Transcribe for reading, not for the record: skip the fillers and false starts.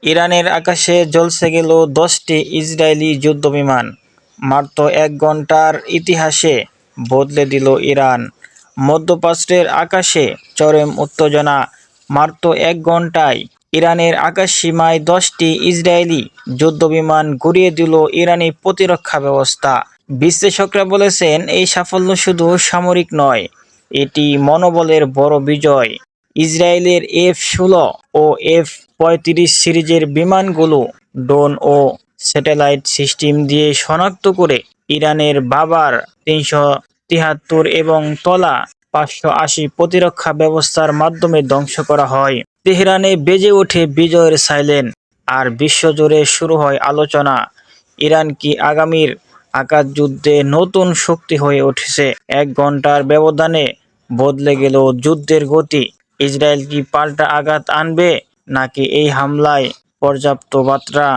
ইরানের আকাশে ঝলসে গেল 10টি ইসরায়েলি যুদ্ধবিমান। মাত্র 1 ঘন্টার ইতিহাসে বদলে দিল ইরান। মধ্যপ্রাচ্যের আকাশে চরম উত্তেজনা। মাত্র 1 ঘন্টায় ইরানের আকাশসীমায় 10টি ইসরায়েলি যুদ্ধবিমান গুঁড়িয়ে দিল ইরানি প্রতিরক্ষা ব্যবস্থা। বিশ্লেষকরা বলেছেন, এই সাফল্য শুধু সামরিক নয়, এটি মনোবলের বড় বিজয়। ইসরায়েলের F-16 ও F-35 সিরিজের বিমানগুলো ড্রোন ও স্যাটেলাইট সিস্টেম দিয়ে শনাক্ত করে ইরানের বাবার 373 এবং তলা 580 প্রতিরক্ষা ব্যবস্থার মাধ্যমে ধ্বংস করা হয়। তেহরানে বেজে ওঠে বিজয়ের সাইরেন, আর বিশ্বজুড়ে শুরু হয় আলোচনা, ইরান কি আগামীর আকাশযুদ্ধে নতুন শক্তি হয়ে উঠেছে? 1 ঘন্টার ব্যবধানে বদলে গেল যুদ্ধের গতি। ইসরায়েল কি পাল্টা আঘাত আনবে, নাকি এই হামলায় পর্যাপ্ত বার্তা